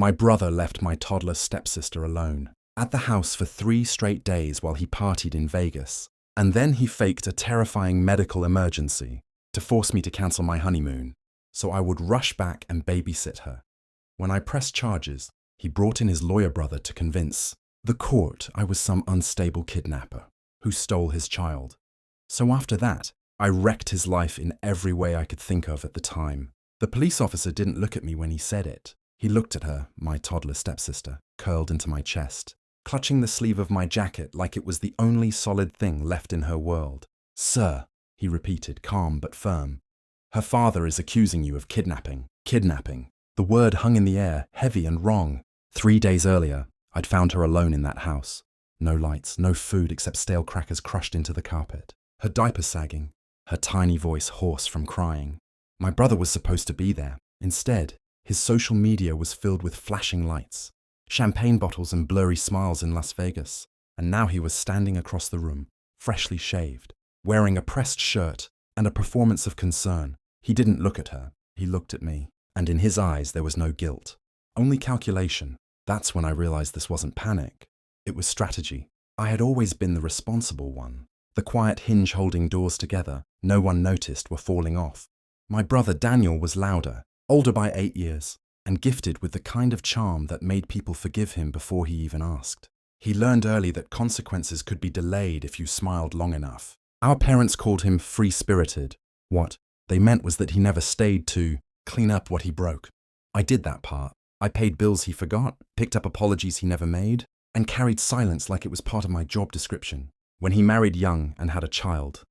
My brother left my toddler stepsister alone at the house for 3 straight days while he partied in Vegas. And then he faked a terrifying medical emergency to force me to cancel my honeymoon, so I would rush back and babysit her. When I pressed charges, he brought in his lawyer brother to convince the court I was some unstable kidnapper who stole his child. So after that, I wrecked his life in every way I could think of at the time. The police officer didn't look at me when he said it. He looked at her, my toddler stepsister, curled into my chest, clutching the sleeve of my jacket like it was the only solid thing left in her world. "Sir," he repeated, calm but firm, "her father is accusing you of kidnapping." Kidnapping. The word hung in the air, heavy and wrong. 3 days earlier, I'd found her alone in that house. No lights, no food except stale crackers crushed into the carpet. Her diaper sagging, her tiny voice hoarse from crying. My brother was supposed to be there. Instead, his social media was filled with flashing lights, champagne bottles and blurry smiles in Las Vegas. And now he was standing across the room, freshly shaved, wearing a pressed shirt and a performance of concern. He didn't look at her, he looked at me. And in his eyes there was no guilt, only calculation. That's when I realized this wasn't panic. It was strategy. I had always been the responsible one. The quiet hinge holding doors together, no one noticed, were falling off. My brother Daniel was louder, older by 8 years, and gifted with the kind of charm that made people forgive him before he even asked. He learned early that consequences could be delayed if you smiled long enough. Our parents called him free-spirited. What they meant was that he never stayed to clean up what he broke. I did that part. I paid bills he forgot, picked up apologies he never made, and carried silence like it was part of my job description. When he married young and had a child,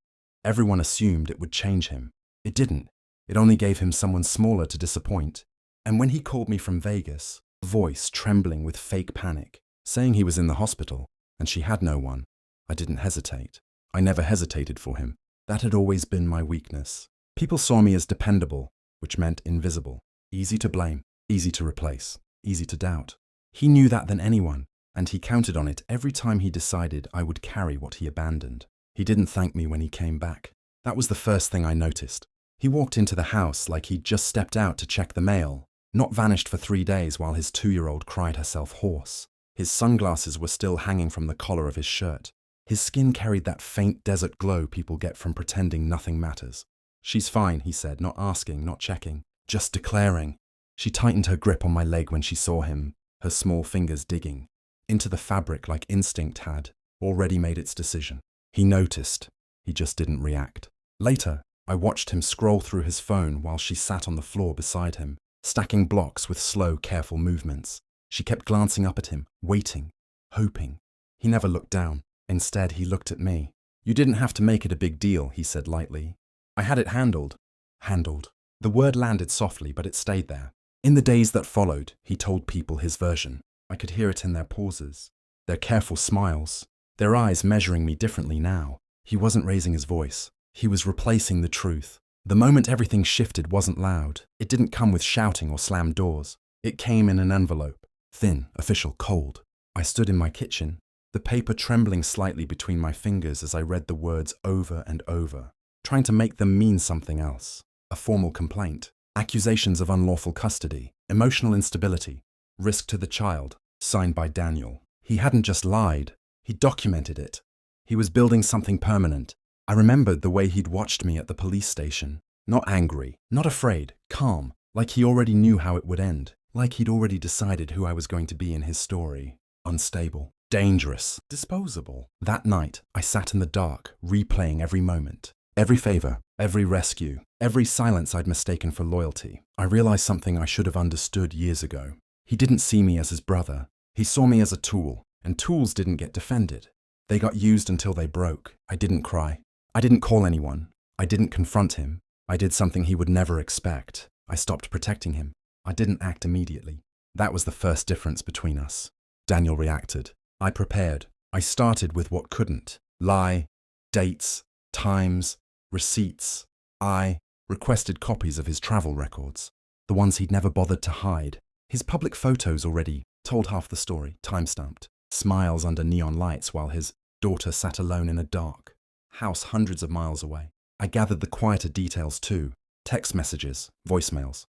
everyone assumed it would change him. It didn't. It only gave him someone smaller to disappoint. And when he called me from Vegas, voice trembling with fake panic, saying he was in the hospital and she had no one, I didn't hesitate. I never hesitated for him. That had always been my weakness. People saw me as dependable, which meant invisible, easy to blame, easy to replace, easy to doubt. He knew that than anyone, and he counted on it every time he decided I would carry what he abandoned. He didn't thank me when he came back. That was the first thing I noticed. He walked into the house like he'd just stepped out to check the mail, not vanished for 3 days while his 2-year-old cried herself hoarse. His sunglasses were still hanging from the collar of his shirt. His skin carried that faint desert glow people get from pretending nothing matters. "She's fine," he said, not asking, not checking, just declaring. She tightened her grip on my leg when she saw him, her small fingers digging into the fabric like instinct had already made its decision. He noticed. He just didn't react. Later, I watched him scroll through his phone while she sat on the floor beside him, stacking blocks with slow, careful movements. She kept glancing up at him, waiting, hoping. He never looked down. Instead, he looked at me. "You didn't have to make it a big deal," he said lightly. "I had it handled." Handled. The word landed softly, but it stayed there. In the days that followed, he told people his version. I could hear it in their pauses, their careful smiles, their eyes measuring me differently now. He wasn't raising his voice. He was replacing the truth. The moment everything shifted wasn't loud. It didn't come with shouting or slammed doors. It came in an envelope, thin, official, cold. I stood in my kitchen, the paper trembling slightly between my fingers as I read the words over and over, trying to make them mean something else. A formal complaint, accusations of unlawful custody, emotional instability, risk to the child, signed by Daniel. He hadn't just lied, he documented it. He was building something permanent. I remembered the way he'd watched me at the police station. Not angry, not afraid, calm, like he already knew how it would end, like he'd already decided who I was going to be in his story. Unstable, dangerous, disposable. That night, I sat in the dark, replaying every moment. Every favor, every rescue, every silence I'd mistaken for loyalty. I realized something I should have understood years ago. He didn't see me as his brother. He saw me as a tool, and tools didn't get defended. They got used until they broke. I didn't cry. I didn't call anyone. I didn't confront him. I did something he would never expect. I stopped protecting him. I didn't act immediately. That was the first difference between us. Daniel reacted. I prepared. I started with what couldn't. Lie, dates, times, receipts. I requested copies of his travel records, the ones he'd never bothered to hide. His public photos already told half the story, time-stamped. Smiles under neon lights while his daughter sat alone in a dark house hundreds of miles away. I gathered the quieter details too. Text messages, voicemails.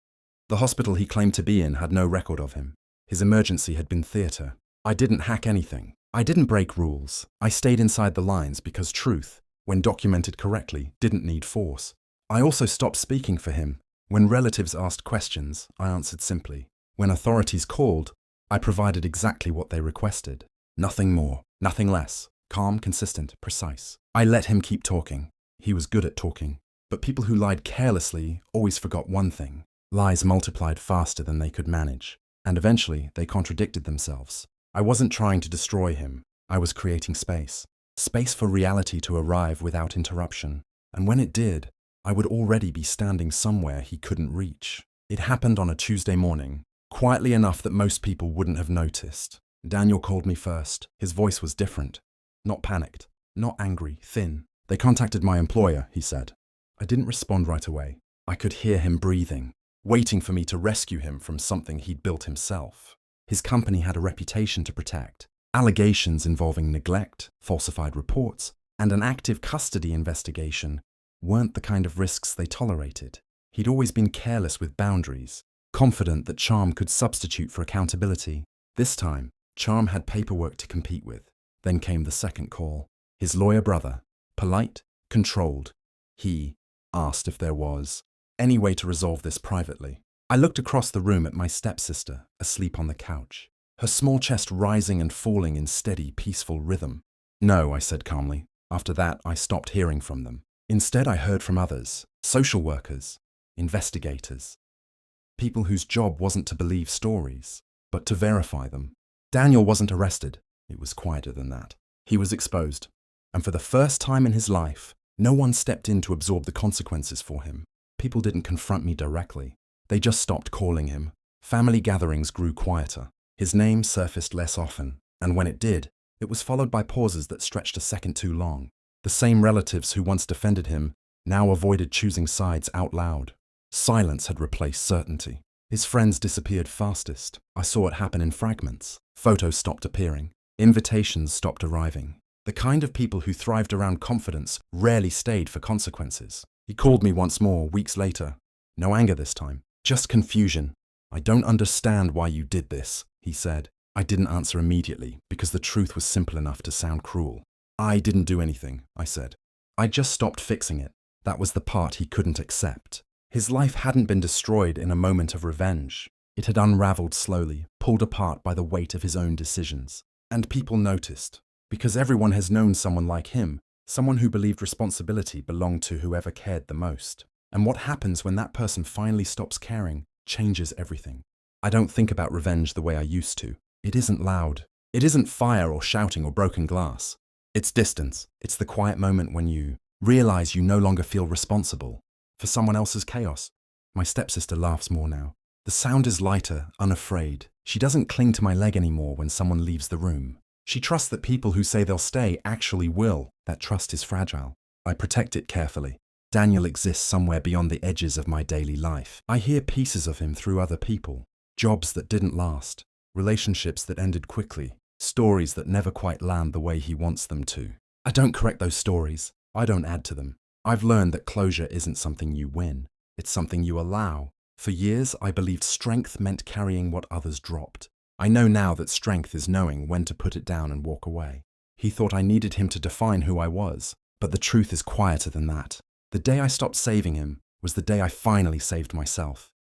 The hospital he claimed to be in had no record of him. His emergency had been theater. I didn't hack anything. I didn't break rules. I stayed inside the lines because truth, when documented correctly, didn't need force. I also stopped speaking for him. When relatives asked questions, I answered simply. When authorities called, I provided exactly what they requested. Nothing more, nothing less. Calm, consistent, precise. I let him keep talking. He was good at talking. But people who lied carelessly always forgot one thing. Lies multiplied faster than they could manage. And eventually, they contradicted themselves. I wasn't trying to destroy him. I was creating space. Space for reality to arrive without interruption. And when it did, I would already be standing somewhere he couldn't reach. It happened on a Tuesday morning, quietly enough that most people wouldn't have noticed. Daniel called me first. His voice was different. Not panicked, not angry, thin. They contacted my employer, he said. I didn't respond right away. I could hear him breathing, waiting for me to rescue him from something he'd built himself. His company had a reputation to protect. Allegations involving neglect, falsified reports, and an active custody investigation weren't the kind of risks they tolerated. He'd always been careless with boundaries, confident that charm could substitute for accountability. This time, charm had paperwork to compete with. Then came the second call. His lawyer brother, polite, controlled. He asked if there was any way to resolve this privately. I looked across the room at my stepsister, asleep on the couch, her small chest rising and falling in steady, peaceful rhythm. No, I said calmly. After that, I stopped hearing from them. Instead, I heard from others, social workers, investigators, people whose job wasn't to believe stories, but to verify them. Daniel wasn't arrested. It was quieter than that. He was exposed. And for the first time in his life, no one stepped in to absorb the consequences for him. People didn't confront me directly. They just stopped calling him. Family gatherings grew quieter. His name surfaced less often. And when it did, it was followed by pauses that stretched a second too long. The same relatives who once defended him now avoided choosing sides out loud. Silence had replaced certainty. His friends disappeared fastest. I saw it happen in fragments. Photos stopped appearing. Invitations stopped arriving. The kind of people who thrived around confidence rarely stayed for consequences. He called me once more, weeks later. No anger this time, just confusion. I don't understand why you did this, he said. I didn't answer immediately because the truth was simple enough to sound cruel. I didn't do anything, I said. I just stopped fixing it. That was the part he couldn't accept. His life hadn't been destroyed in a moment of revenge. It had unraveled slowly, pulled apart by the weight of his own decisions. And people noticed, because everyone has known someone like him, someone who believed responsibility belonged to whoever cared the most. And what happens when that person finally stops caring changes everything. I don't think about revenge the way I used to. It isn't loud. It isn't fire or shouting or broken glass. It's distance. It's the quiet moment when you realize you no longer feel responsible for someone else's chaos. My stepsister laughs more now. The sound is lighter, unafraid. She doesn't cling to my leg anymore when someone leaves the room. She trusts that people who say they'll stay actually will. That trust is fragile. I protect it carefully. Daniel exists somewhere beyond the edges of my daily life. I hear pieces of him through other people. Jobs that didn't last. Relationships that ended quickly. Stories that never quite land the way he wants them to. I don't correct those stories. I don't add to them. I've learned that closure isn't something you win. It's something you allow. For years, I believed strength meant carrying what others dropped. I know now that strength is knowing when to put it down and walk away. He thought I needed him to define who I was, but the truth is quieter than that. The day I stopped saving him was the day I finally saved myself.